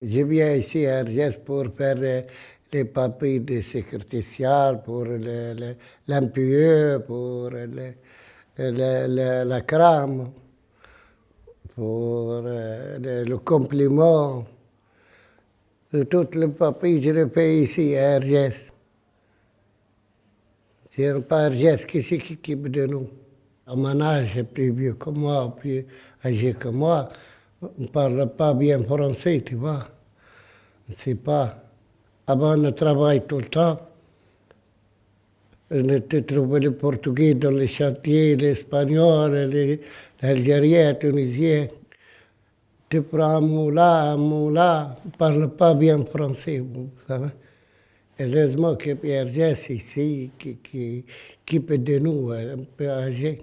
Je viens ici à Argès pour faire les papiers de sécurité sociale, pour l'MPE, pour la CRAM, pour le complément. Tout le papier, je le fais ici à Argès. C'est pas Argès qui s'occupe de nous. À mon âge, plus vieux que moi, plus âgé que moi, on ne parle pas bien français, tu vois. On ne sait pas. Avant, on travaille tout le temps. On était trouvé le portugais dans les chantiers, l'espagnol, l'algérien, le tunisien. Tu prends un moulin, on ne parle pas bien français, vous savez. Heureusement que Pierre Jess ici, qui peut de nous, un peu âgé.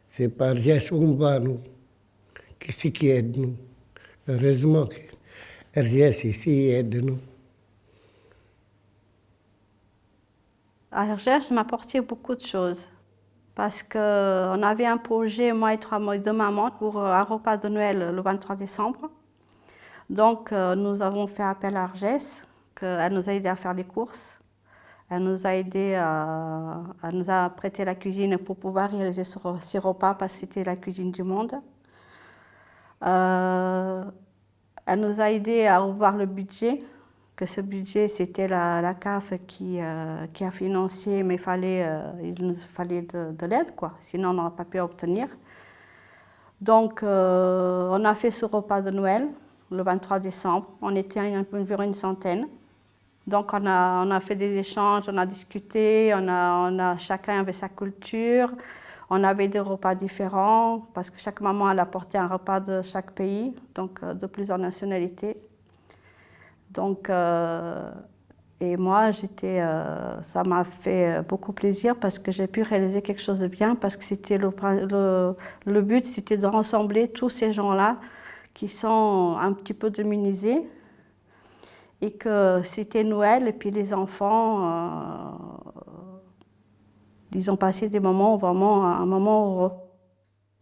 C'est par Jess où on va, nous, qui aide nous. Heureusement que Jess ici aide nous. Argès m'a apporté beaucoup de choses parce qu'on avait un projet, moi et deux mamans, pour un repas de Noël le 23 décembre. Donc, nous avons fait appel à Argès, qu'elle nous a aidé à faire les courses. Elle nous a aidé elle nous a prêté la cuisine pour pouvoir réaliser ces repas parce que c'était la cuisine du monde. Elle nous a aidé à revoir le budget, que ce budget c'était la CAF qui a financé, mais il nous fallait de l'aide, quoi. Sinon on n'aurait pas pu obtenir. Donc on a fait ce repas de Noël le 23 décembre, on était environ une centaine. Donc on a fait des échanges, on a discuté, chacun avait sa culture, on avait des repas différents parce que chaque maman elle apportait un repas de chaque pays, donc de plusieurs nationalités. Donc, et moi, ça m'a fait beaucoup plaisir parce que j'ai pu réaliser quelque chose de bien parce que c'était le but, c'était de rassembler tous ces gens-là qui sont un petit peu démunisés et que c'était Noël et puis les enfants, ils ont passé des moments vraiment, un moment heureux.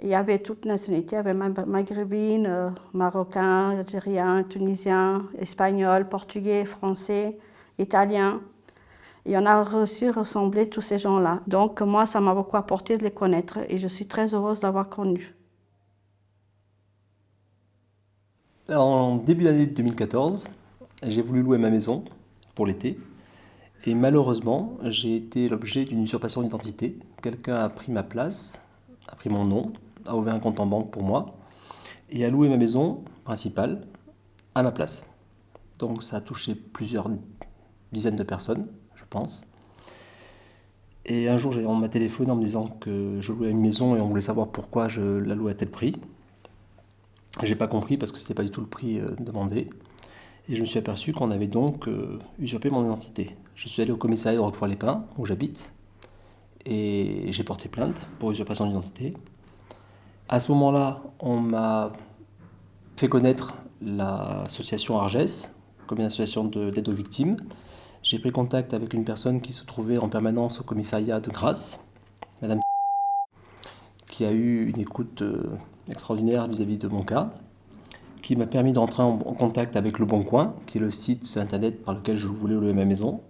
Il y avait toute nationalité, il y avait maghrébines, marocains, algériens, tunisiens, espagnols, portugais, français, italiens. Et on a réussi à rassembler tous ces gens-là. Donc moi, ça m'a beaucoup apporté de les connaître et je suis très heureuse d'avoir connu. En début d'année 2014, j'ai voulu louer ma maison pour l'été. Et malheureusement, j'ai été l'objet d'une usurpation d'identité. Quelqu'un a pris ma place, a pris mon nom, a ouvert un compte en banque pour moi et a loué ma maison principale à ma place. Donc ça a touché plusieurs dizaines de personnes, je pense. Et un jour, on m'a téléphoné en me disant que je louais une maison et on voulait savoir pourquoi je la louais à tel prix. J'ai pas compris parce que c'était pas du tout le prix demandé. Et je me suis aperçu qu'on avait donc usurpé mon identité. Je suis allé au commissariat de Roquefort-les-Pins, où j'habite, et j'ai porté plainte pour usurpation d'identité. À ce moment-là, on m'a fait connaître l'association Argès, comme une association d'aide aux victimes. J'ai pris contact avec une personne qui se trouvait en permanence au commissariat de Grasse, Madame qui a eu une écoute extraordinaire vis-à-vis de mon cas, qui m'a permis d'entrer en contact avec Le Bon Coin, qui est le site internet par lequel je voulais louer ma maison.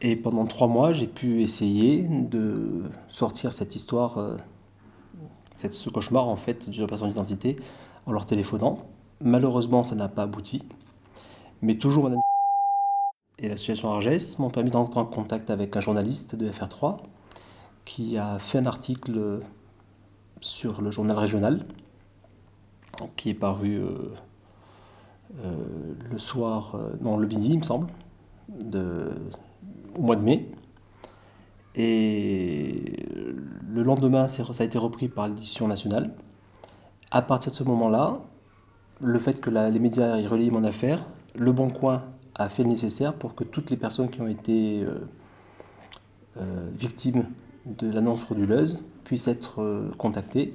Et pendant 3 mois, j'ai pu essayer de sortir cette histoire, ce cauchemar en fait d'usurpation d'identité en leur téléphonant. Malheureusement, ça n'a pas abouti, mais toujours Madame et l'association Argès m'ont permis d'entrer en contact avec un journaliste de FR3 qui a fait un article sur le journal régional qui est paru le soir, non le midi il me semble, au mois de mai. Et le lendemain, ça a été repris par l'édition nationale. À partir de ce moment-là, le fait que les médias aient relayé mon affaire, Le Bon Coin a fait le nécessaire pour que toutes les personnes qui ont été victimes de l'annonce frauduleuse puissent être contactées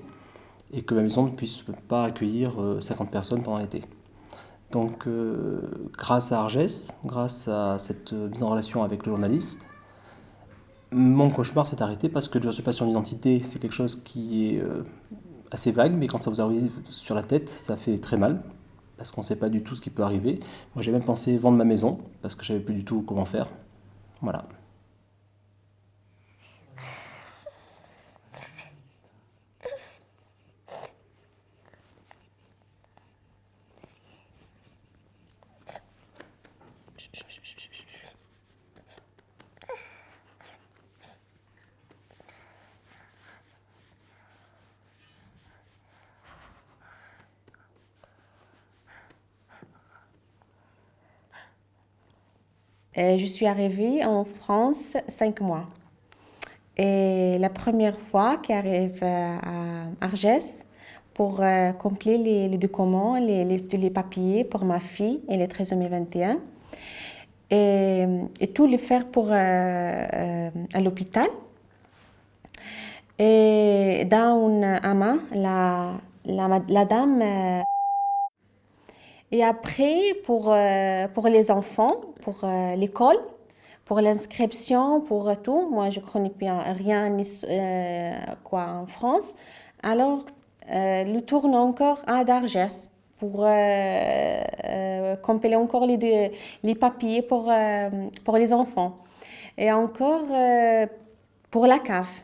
et que ma maison ne puisse pas accueillir 50 personnes pendant l'été. Donc grâce à Argès, grâce à cette mise en relation avec le journaliste, mon cauchemar s'est arrêté parce que l'usurpation d'identité, c'est quelque chose qui est assez vague, mais quand ça vous arrive sur la tête, ça fait très mal. parce qu'on ne sait pas du tout ce qui peut arriver. Moi, j'ai même pensé vendre ma maison, parce que je ne savais plus du tout comment faire. Voilà. Je suis arrivée en France 5 mois. Et la première fois qu'arrive à Argès pour compléter les documents, les papiers pour ma fille, elle est trisomie 21. Et tout les faire pour à l'hôpital. Et dans une ama, la dame. Et après, pour les enfants, pour l'école, pour l'inscription, pour tout, moi je ne connais rien quoi en France. Alors, le tourne encore à Dargès pour compiler encore les papiers pour les enfants. Et encore pour la CAF,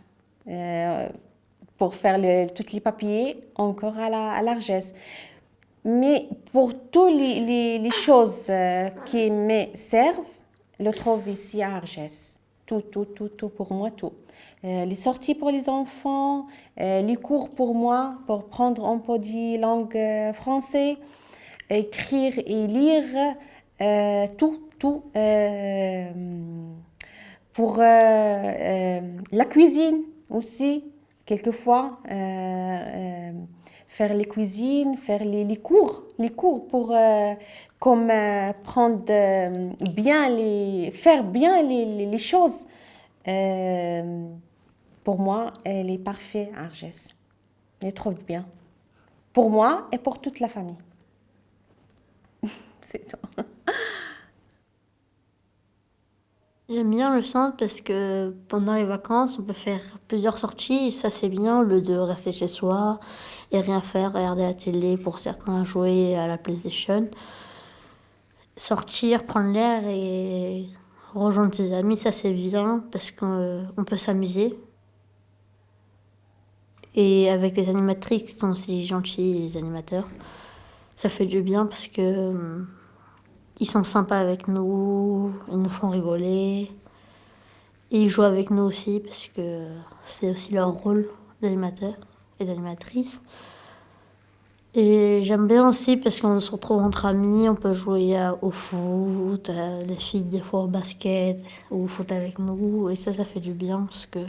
pour faire tous les papiers encore à l'Argès. Mais pour toutes les choses qui me servent, je le trouve ici à Argès. Tout pour moi, tout. Les sorties pour les enfants, les cours pour moi, pour prendre un peu de langue française, écrire et lire, tout. Pour la cuisine aussi, quelquefois. Faire les cuisines, faire les cours pour comme prendre faire bien les choses. Pour moi, elle est parfaite, Argès. Elle est trop bien. Pour moi et pour toute la famille. C'est tout. J'aime bien le centre parce que pendant les vacances, on peut faire plusieurs sorties et ça c'est bien au lieu de rester chez soi et rien faire, regarder la télé, pour certains jouer à la PlayStation. Sortir, prendre l'air et rejoindre ses amis, ça c'est bien parce qu'on peut s'amuser. Et avec les animatrices qui sont aussi gentils, les animateurs, ça fait du bien parce que ils sont sympas avec nous, ils nous font rigoler. Et ils jouent avec nous aussi parce que c'est aussi leur rôle d'animateur et d'animatrice. Et j'aime bien aussi parce qu'on se retrouve entre amis, on peut jouer au foot, les filles des fois au basket ou au foot avec nous. Et ça fait du bien parce que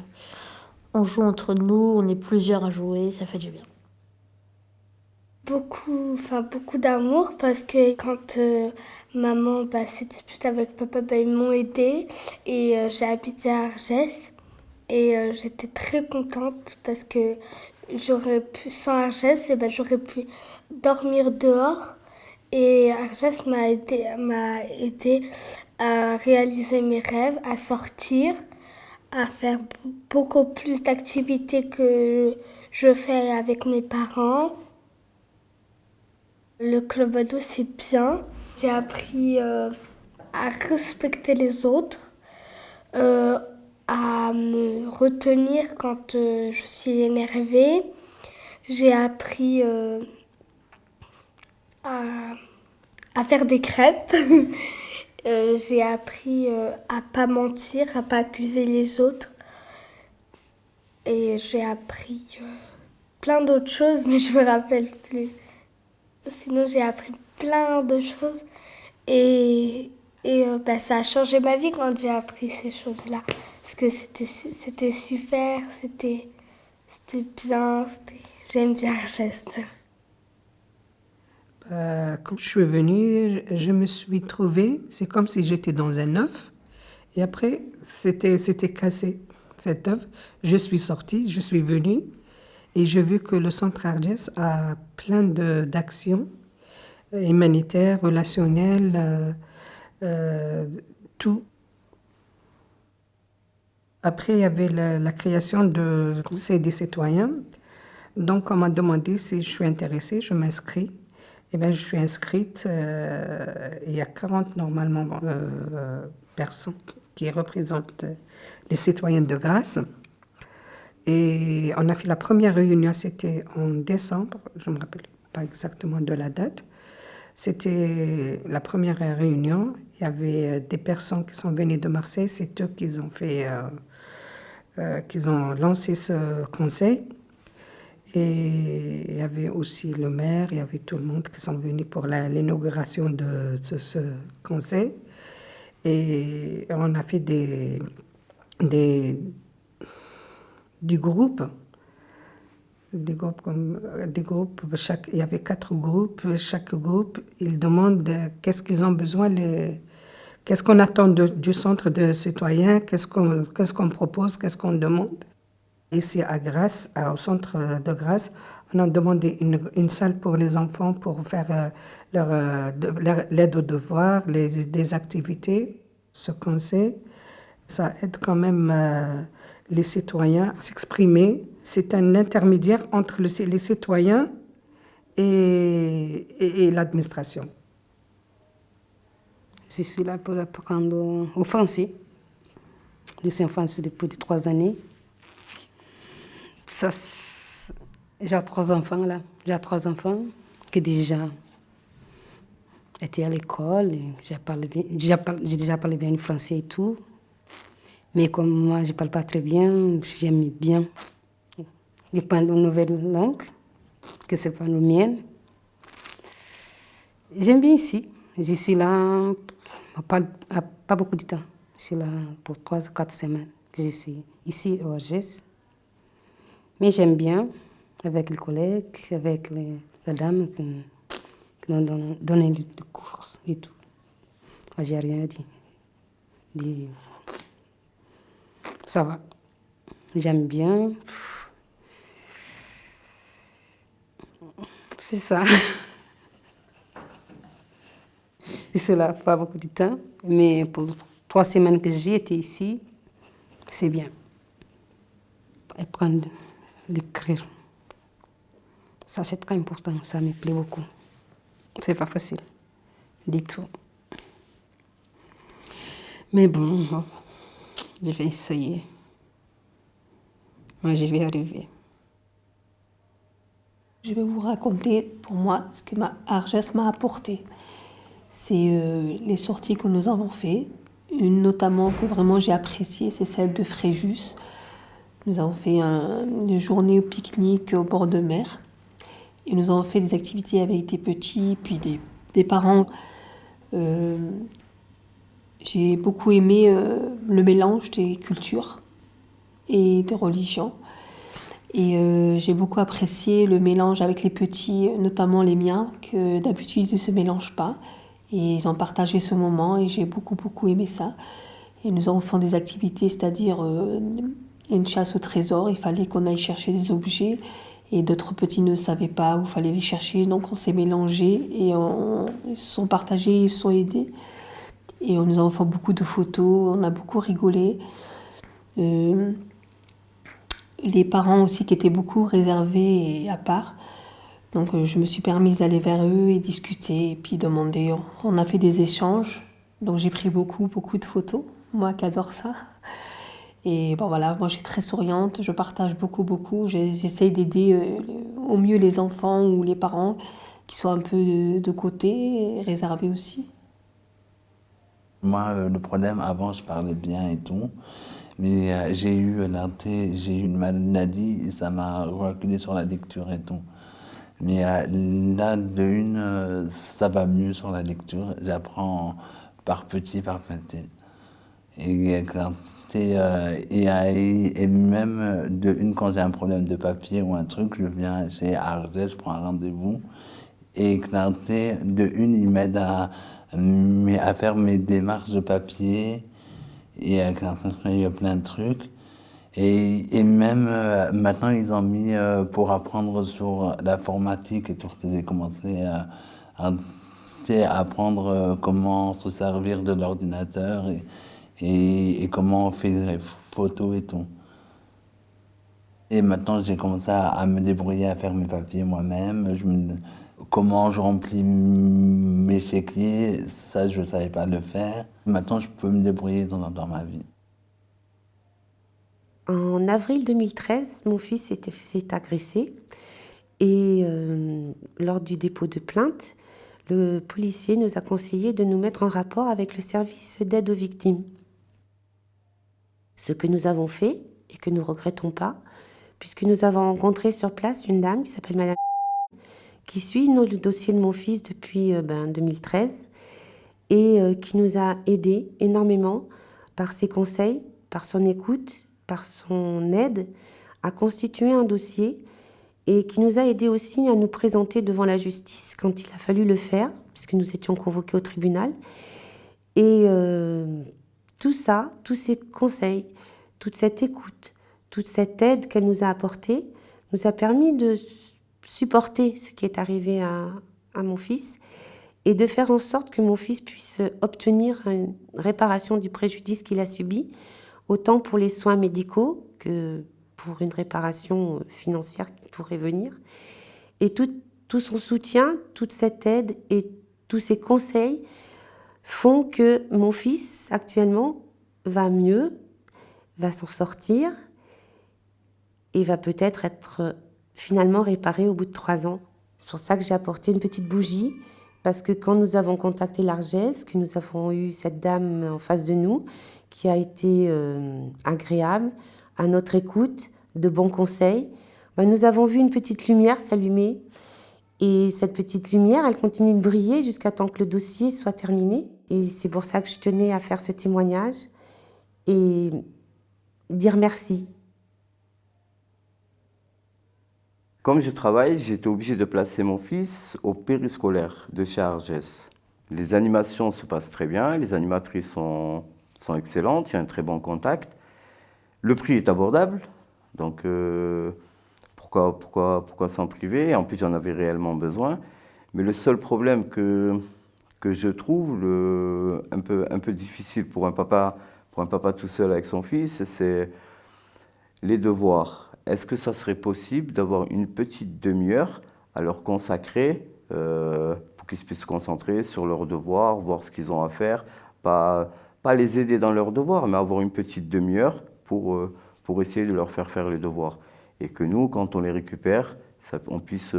on joue entre nous, on est plusieurs à jouer, ça fait du bien. Beaucoup d'amour parce que quand maman s'est disputée avec papa, ils m'ont aidée et j'ai habité à Argès et j'étais très contente parce que sans Argès, j'aurais pu dormir dehors et Argès m'a aidé à réaliser mes rêves, à sortir, à faire beaucoup plus d'activités que je fais avec mes parents. Le club ado, c'est bien. J'ai appris à respecter les autres, à me retenir quand je suis énervée. J'ai appris à faire des crêpes. J'ai appris à pas mentir, à pas accuser les autres. Et j'ai appris plein d'autres choses, mais je me rappelle plus. Sinon, j'ai appris plein de choses et ça a changé ma vie quand j'ai appris ces choses-là. Parce que c'était super, c'était bien, j'aime bien Argès. Quand je suis venue, je me suis trouvée, c'est comme si j'étais dans un œuf. Et après, c'était cassé, cet œuf. Je suis sortie, je suis venue. Et j'ai vu que le Centre Argès a plein d'actions humanitaires, relationnelles, tout. Après, il y avait la création de Conseil des citoyens. Donc, on m'a demandé si je suis intéressée, je m'inscris. Eh bien, je suis inscrite. Il y a 40 normalement personnes qui représentent les citoyens de Grasse. Et on a fait la première réunion, c'était en décembre, je ne me rappelle pas exactement de la date. C'était la première réunion. Il y avait des personnes qui sont venues de Marseille, c'est eux qui ont fait, qui ont lancé ce conseil. Et il y avait aussi le maire, il y avait tout le monde qui sont venus pour l'inauguration de ce conseil. Et on a fait des groupes. Il y avait 4 groupes. Chaque groupe, ils demandent qu'est-ce qu'ils ont besoin, qu'est-ce qu'on attend du centre de citoyens, qu'est-ce qu'on propose, qu'est-ce qu'on demande. Ici à Grasse, au centre de Grasse, on a demandé une salle pour les enfants pour faire l'aide aux devoirs, des activités. Ce conseil, ça aide quand même les citoyens à s'exprimer. C'est un intermédiaire entre les citoyens et l'administration. Je suis là pour apprendre au français. Je suis en France depuis 3 années. J'ai 3 enfants là. J'ai 3 enfants qui déjà étaient à l'école. J'ai déjà parlé bien le français et tout. Mais comme moi, je ne parle pas très bien, j'aime bien apprendre une nouvelle langue, que ce n'est pas la mienne. J'aime bien ici. Je suis là pas beaucoup de temps. Je suis là pour 3 ou 4 semaines. Je suis ici au Orgès. Mais j'aime bien, avec les collègues, avec les dames qui nous donné des cours et tout. Moi, j'ai rien dit. Ça va. J'aime bien. C'est ça. Je suis là pas beaucoup de temps, mais pour 3 semaines que j'ai été ici, c'est bien. Apprendre à écrire. Ça, c'est très important. Ça me plaît beaucoup. C'est pas facile du tout. Mais bon, je vais essayer. Moi, je vais arriver. Je vais vous raconter pour moi ce que Argès m'a apporté. C'est les sorties que nous avons faites. Une notamment que vraiment j'ai appréciée, c'est celle de Fréjus. Nous avons fait une journée au pique-nique au bord de mer. Et nous avons fait des activités avec des petits, puis des parents. J'ai beaucoup aimé le mélange des cultures et des religions. Et j'ai beaucoup apprécié le mélange avec les petits, notamment les miens, que d'habitude ils ne se mélangent pas. Et ils ont partagé ce moment et j'ai beaucoup aimé ça. Et nous avons fait des activités, c'est-à-dire une chasse au trésor. Il fallait qu'on aille chercher des objets et d'autres petits ne savaient pas où il fallait les chercher. Donc on s'est mélangés et ils se sont partagés, ils se sont aidés. Et nous avons fait beaucoup de photos, on a beaucoup rigolé. Les parents aussi qui étaient beaucoup réservés et à part. Donc je me suis permise d'aller vers eux et discuter et puis demander. On a fait des échanges, donc j'ai pris beaucoup de photos, moi qui adore ça. Et bon voilà, moi je suis très souriante, je partage beaucoup. J'essaye d'aider au mieux les enfants ou les parents qui sont un peu de côté, réservés aussi. Moi, le problème, avant je parlais bien et tout, mais j'ai eu une maladie et ça m'a reculé sur la lecture et tout. Mais là, ça va mieux sur la lecture. J'apprends par petit. Et même quand j'ai un problème de papier ou un truc, je viens chez Argès, je prends un rendez-vous. Et il m'aide à faire mes démarches de papier. Et il y a plein de trucs. Et même maintenant, ils ont mis pour apprendre sur l'informatique et tout. J'ai commencé à apprendre comment se servir de l'ordinateur et comment on fait les photos et tout. Et maintenant, j'ai commencé à me débrouiller à faire mes papiers moi-même. Comment je remplis mes chéquiers, ça je ne savais pas le faire. Maintenant je peux me débrouiller dans ma vie. En avril 2013, mon fils s'est agressé et lors du dépôt de plainte, le policier nous a conseillé de nous mettre en rapport avec le service d'aide aux victimes. Ce que nous avons fait et que nous ne regrettons pas, puisque nous avons rencontré sur place une dame qui s'appelle Madame qui suit le dossier de mon fils depuis 2013 et qui nous a aidés énormément par ses conseils, par son écoute, par son aide à constituer un dossier et qui nous a aidés aussi à nous présenter devant la justice quand il a fallu le faire, puisque nous étions convoqués au tribunal. Et tout ça, tous ces conseils, toute cette écoute, toute cette aide qu'elle nous a apportée, nous a permis de supporter ce qui est arrivé à mon fils et de faire en sorte que mon fils puisse obtenir une réparation du préjudice qu'il a subi, autant pour les soins médicaux que pour une réparation financière qui pourrait venir. Et tout son soutien, toute cette aide et tous ces conseils font que mon fils, actuellement, va mieux, va s'en sortir et va peut-être être finalement réparé au bout de 3 ans. C'est pour ça que j'ai apporté une petite bougie, parce que quand nous avons contacté l'Argès, que nous avons eu cette dame en face de nous, qui a été agréable, à notre écoute, de bons conseils, nous avons vu une petite lumière s'allumer. Et cette petite lumière, elle continue de briller jusqu'à temps que le dossier soit terminé. Et c'est pour ça que je tenais à faire ce témoignage et dire merci. Comme je travaille, j'étais obligé de placer mon fils au périscolaire de chez Argès. Les animations se passent très bien, les animatrices sont excellentes, il y a un très bon contact. Le prix est abordable, donc pourquoi s'en priver? En plus, j'en avais réellement besoin. Mais le seul problème que je trouve un peu difficile pour un papa tout seul avec son fils, c'est les devoirs. Est-ce que ça serait possible d'avoir une petite demi-heure à leur consacrer pour qu'ils puissent se concentrer sur leurs devoirs, voir ce qu'ils ont à faire, pas les aider dans leurs devoirs, mais avoir une petite demi-heure pour essayer de leur faire les devoirs. Et que nous, quand on les récupère, on puisse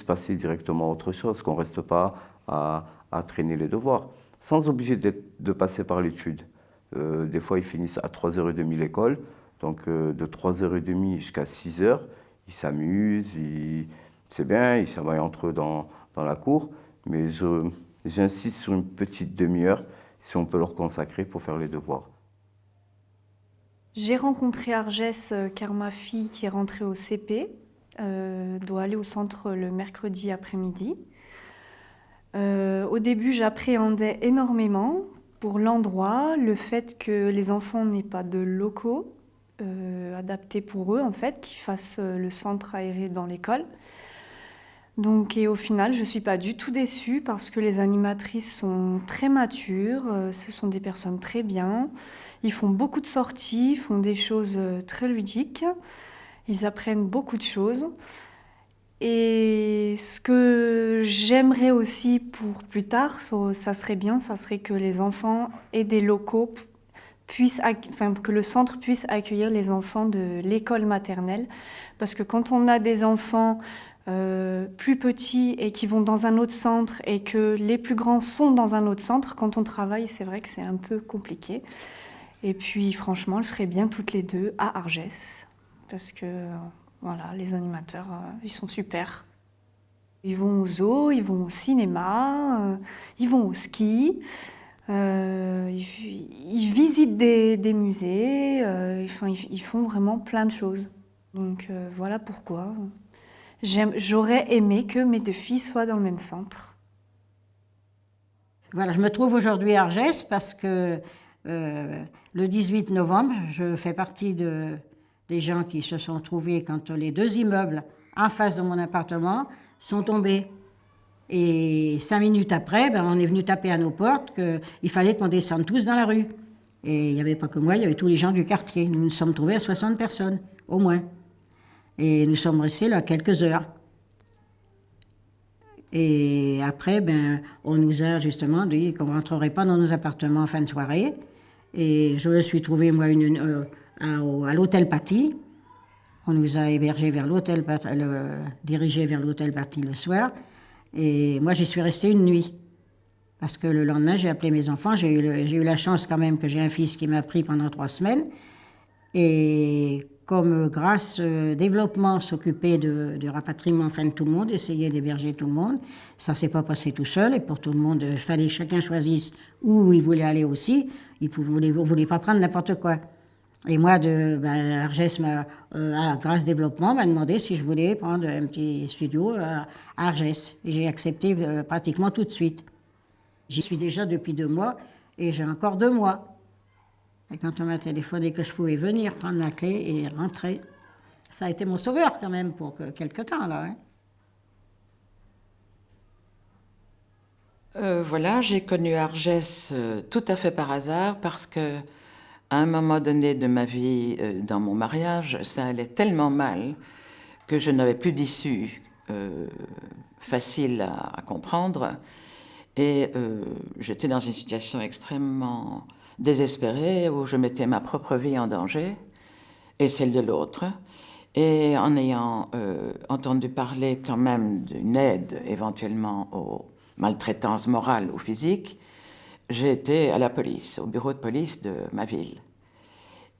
passer directement à autre chose, qu'on ne reste pas à traîner les devoirs, sans obliger de passer par l'étude. Des fois, ils finissent à 3h30 l'école, donc de 3h30 jusqu'à 6h, ils s'amusent, c'est bien, ils s'amusent entre eux dans la cour, mais j'insiste sur une petite demi-heure, si on peut leur consacrer pour faire les devoirs. J'ai rencontré Argès car ma fille qui est rentrée au CP doit aller au centre le mercredi après-midi. Au début, j'appréhendais énormément pour l'endroit, le fait que les enfants n'aient pas de locaux adaptés pour eux, en fait, qui fassent le centre aéré dans l'école. Donc, et au final, je ne suis pas du tout déçue parce que les animatrices sont très matures, ce sont des personnes très bien. Ils font beaucoup de sorties, ils font des choses très ludiques, ils apprennent beaucoup de choses. Et ce que j'aimerais aussi pour plus tard, ça serait que les enfants aient des locaux, que le centre puisse accueillir les enfants de l'école maternelle. Parce que quand on a des enfants plus petits et qui vont dans un autre centre et que les plus grands sont dans un autre centre, quand on travaille, c'est vrai que c'est un peu compliqué. Et puis franchement, elles seraient bien toutes les deux à Argès, parce que voilà, les animateurs, ils sont super. Ils vont au zoo, ils vont au cinéma, ils vont au ski, ils visitent des musées, ils font vraiment plein de choses. Donc voilà pourquoi j'aurais aimé que mes 2 filles soient dans le même centre. Voilà, je me trouve aujourd'hui à Argès parce que le 18 novembre, je fais partie des gens qui se sont trouvés quand les 2 immeubles en face de mon appartement sont tombés. Et 5 minutes après, on est venu taper à nos portes qu'il fallait qu'on descende tous dans la rue. Et il n'y avait pas que moi, il y avait tous les gens du quartier. Nous nous sommes trouvés à 60 personnes, au moins. Et nous sommes restés là quelques heures. Et après, ben, on nous a justement dit qu'on ne rentrerait pas dans nos appartements en fin de soirée. Et je me suis trouvée, moi, à l'hôtel Paty. On nous a hébergés vers l'hôtel, dirigés vers l'hôtel Paty le soir. Et moi, j'y suis restée une nuit. Parce que le lendemain, j'ai appelé mes enfants. J'ai eu la chance quand même que j'ai un fils qui m'a pris pendant 3 semaines. Et comme grâce développement s'occupait du rapatriement enfin de tout le monde, essayait d'héberger tout le monde, ça ne s'est pas passé tout seul. Et pour tout le monde, il fallait que chacun choisisse où il voulait aller aussi. On ne voulait pas prendre n'importe quoi. Et moi, Argès, grâce développement, m'a demandé si je voulais prendre un petit studio à Argès. Et j'ai accepté pratiquement tout de suite. J'y suis déjà depuis 2 mois et j'ai encore 2 mois. Et quand on m'a téléphoné que je pouvais venir prendre la clé et rentrer, ça a été mon sauveur quand même pour quelque temps là. Voilà, j'ai connu Argès tout à fait par hasard parce que à un moment donné de ma vie, dans mon mariage, ça allait tellement mal que je n'avais plus d'issue facile à comprendre. Et j'étais dans une situation extrêmement désespérée où je mettais ma propre vie en danger et celle de l'autre. Et en ayant entendu parler quand même d'une aide éventuellement aux maltraitances morales ou physiques, j'ai été à la police, au bureau de police de ma ville.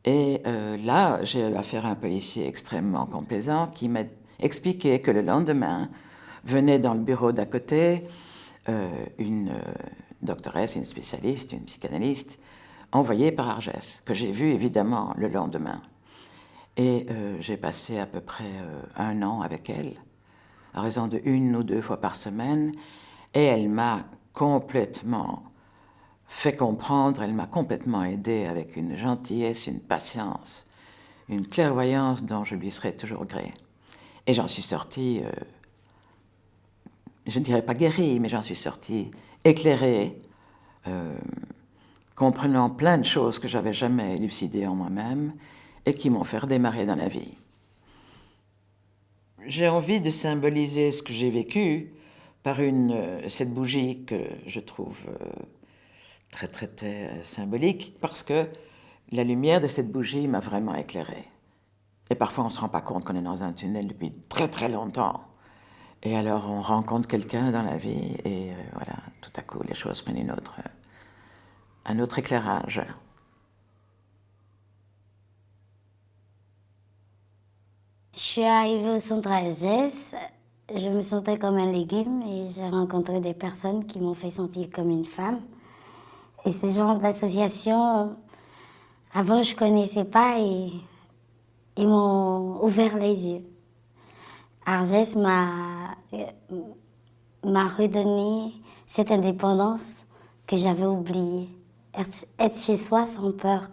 Et là, j'ai eu affaire à un policier extrêmement complaisant qui m'a expliqué que le lendemain venait dans le bureau d'à côté une doctoresse, une spécialiste, une psychanalyste, envoyée par Argès, que j'ai vue évidemment le lendemain. Et j'ai passé à peu près 1 an avec elle, à raison de 1 ou 2 fois par semaine, et elle m'a complètement fait comprendre, elle m'a complètement aidé avec une gentillesse, une patience, une clairvoyance dont je lui serai toujours gré. Et j'en suis sortie, je ne dirais pas guérie, mais j'en suis sortie éclairée, comprenant plein de choses que j'avais jamais élucidées en moi-même et qui m'ont fait redémarrer dans la vie. J'ai envie de symboliser ce que j'ai vécu par cette bougie que je trouve très, très, très symbolique, parce que la lumière de cette bougie m'a vraiment éclairée. Et parfois, on ne se rend pas compte qu'on est dans un tunnel depuis très, très longtemps. Et alors, on rencontre quelqu'un dans la vie, et voilà, tout à coup, les choses prennent un autre éclairage. Je suis arrivée au centre Argès, je me sentais comme un légume et j'ai rencontré des personnes qui m'ont fait sentir comme une femme. Et ce genre d'association, avant je ne connaissais pas et ils m'ont ouvert les yeux. Argès m'a redonné cette indépendance que j'avais oubliée. Être chez soi sans peur.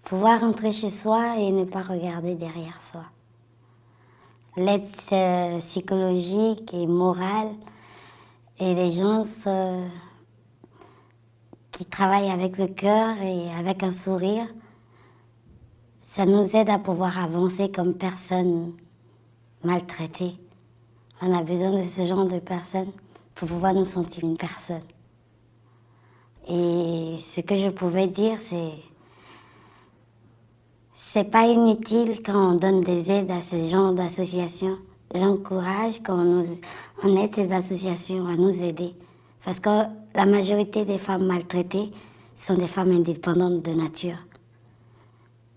Pouvoir rentrer chez soi et ne pas regarder derrière soi. L'aide psychologique et morale et les gens qui travaillent avec le cœur et avec un sourire, ça nous aide à pouvoir avancer comme personnes maltraitées. On a besoin de ce genre de personnes pour pouvoir nous sentir une personne. Et ce que je pouvais dire, c'est pas inutile quand on donne des aides à ce genre d'associations. J'encourage quand on aide ces associations à nous aider. Parce que la majorité des femmes maltraitées sont des femmes indépendantes de nature.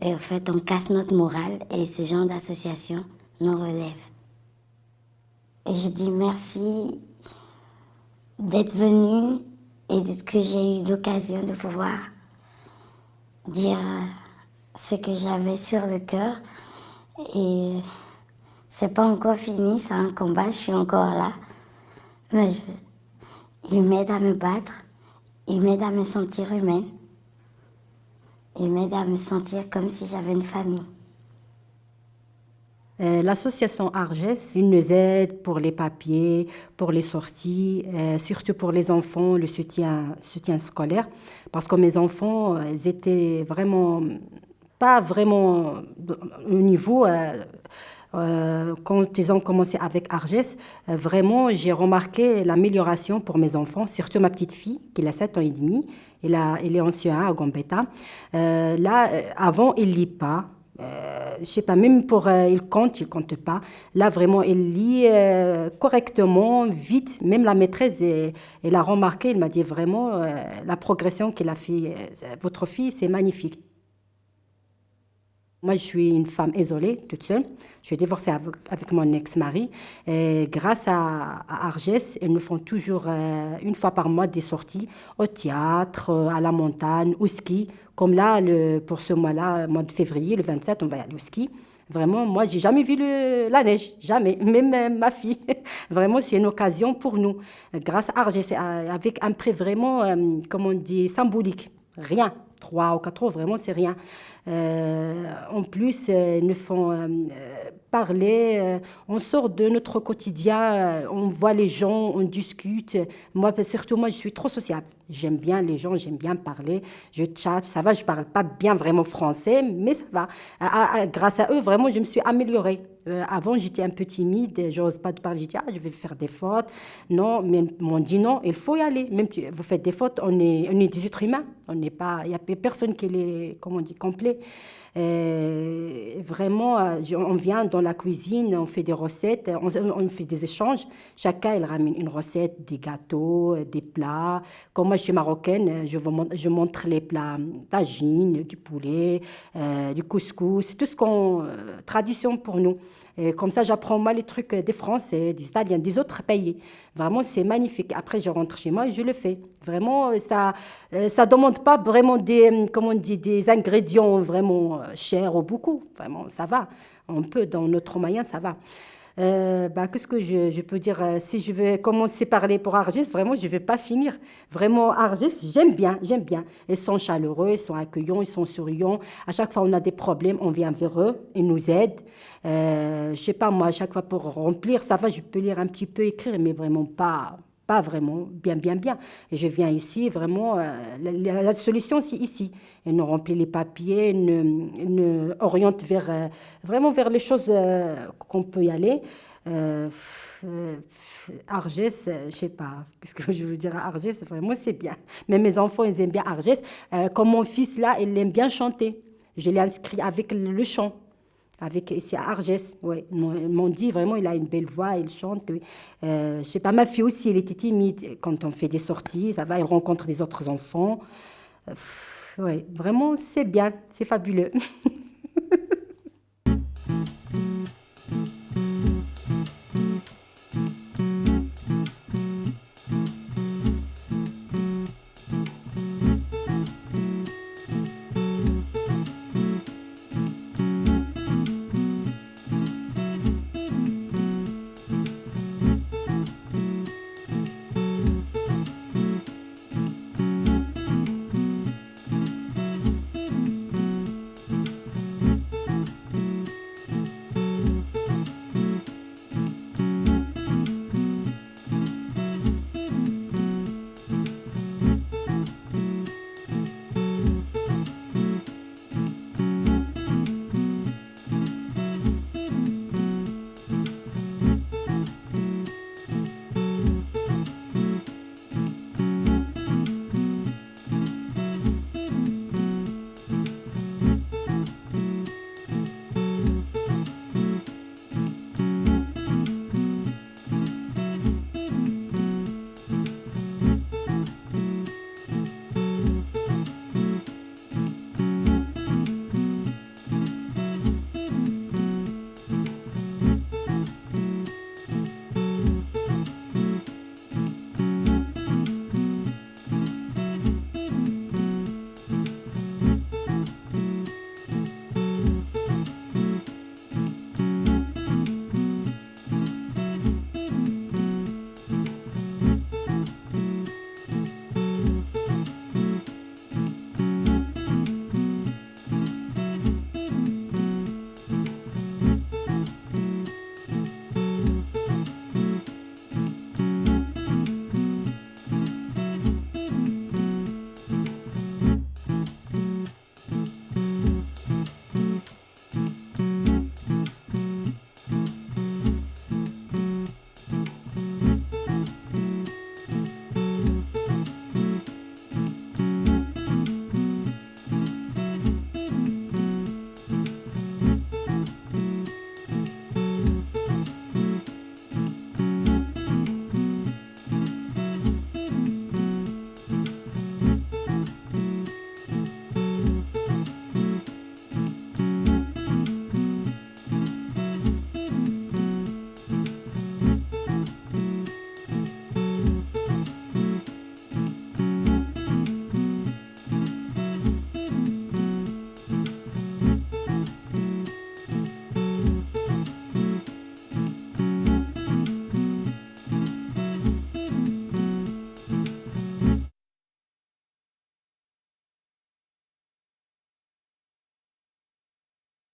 Et en fait, on casse notre morale et ce genre d'association nous relève. Et je dis merci d'être venue et que j'ai eu l'occasion de pouvoir dire ce que j'avais sur le cœur. Et c'est pas encore fini, c'est un combat, je suis encore là. Mais il m'aide à me battre, il m'aide à me sentir humaine, il m'aide à me sentir comme si j'avais une famille. L'association Argès, ils nous aident pour les papiers, pour les sorties, surtout pour les enfants, le soutien scolaire. Parce que mes enfants, ils étaient vraiment, pas vraiment au niveau, Quand ils ont commencé avec Argès, vraiment, j'ai remarqué l'amélioration pour mes enfants, surtout ma petite fille, qui a 7 ans et demi. Elle est en CE1 à Gambetta. Là, avant, il ne lit pas. Je sais pas, même pour il compte pas. Là, vraiment, il lit correctement, vite. Même la maîtresse, elle a remarqué, elle m'a dit vraiment, la progression qu'elle a fait. Votre fille, c'est magnifique. Moi, je suis une femme isolée, toute seule. Je suis divorcée avec mon ex-mari. Et grâce à Argès, ils nous font toujours, une fois par mois, des sorties au théâtre, à la montagne, au ski. Comme là, pour ce mois-là, mois de février, le 27, on va aller au ski. Vraiment, moi, j'ai jamais vu la neige, jamais, même ma fille. Vraiment, c'est une occasion pour nous. Grâce à Argès, avec un prix vraiment, comment on dit, symbolique. Rien. 3 ou 4 euros, vraiment, c'est rien. En plus, ils nous font parler, on sort de notre quotidien, on voit les gens, on discute. Moi, surtout, moi, je suis trop sociable. J'aime bien les gens, j'aime bien parler, je chatte, ça va, je parle pas bien vraiment français, mais ça va. Grâce à eux, vraiment, je me suis améliorée. Avant, j'étais un peu timide, j'ose pas te parler, j'ai dit, je vais faire des fautes. Non, mais ils m'ont dit non, il faut y aller. Même si vous faites des fautes, on est des êtres humains. On n'est pas, il n'y a personne qui est, comment on dit, complet. Vraiment, on vient dans la cuisine, on fait des recettes, on fait des échanges. Chacun, il ramène une recette, des gâteaux, des plats. Comme moi, je suis marocaine, je montre les plats tagine, du poulet, du couscous, c'est tout ce qu'on... tradition pour nous. Et comme ça, j'apprends moi les trucs des Français, des Italiens, des autres pays. Vraiment, c'est magnifique. Après, je rentre chez moi et je le fais. Vraiment, ça demande pas vraiment des, comment on dit, des ingrédients vraiment chers ou beaucoup. Vraiment, ça va. On peut, dans notre moyen, ça va. Qu'est-ce que je peux dire? Si je vais commencer par parler pour Argès, vraiment, je ne vais pas finir. Vraiment, Argès, j'aime bien. Ils sont chaleureux, ils sont accueillants, ils sont souriants. À chaque fois, on a des problèmes, on vient vers eux, ils nous aident. Je ne sais pas, moi, à chaque fois, pour remplir, ça va, je peux lire un petit peu, écrire, mais vraiment pas vraiment bien. Et je viens ici, vraiment, la solution, c'est ici. Elle nous remplit les papiers, elle nous oriente vraiment vers les choses qu'on peut y aller. Argès, je ne sais pas, qu'est-ce que je veux dire à Argès, vraiment, c'est bien. Mais mes enfants, ils aiment bien Argès. Comme mon fils, là, il aime bien chanter. Je l'ai inscrit avec le chant. C'est Argès, ouais. Ils m'ont dit vraiment, il a une belle voix, il chante. Je sais pas, ma fille aussi, elle était timide. Quand on fait des sorties, ça va, elle rencontre des autres enfants. Ouais, vraiment, c'est bien, c'est fabuleux.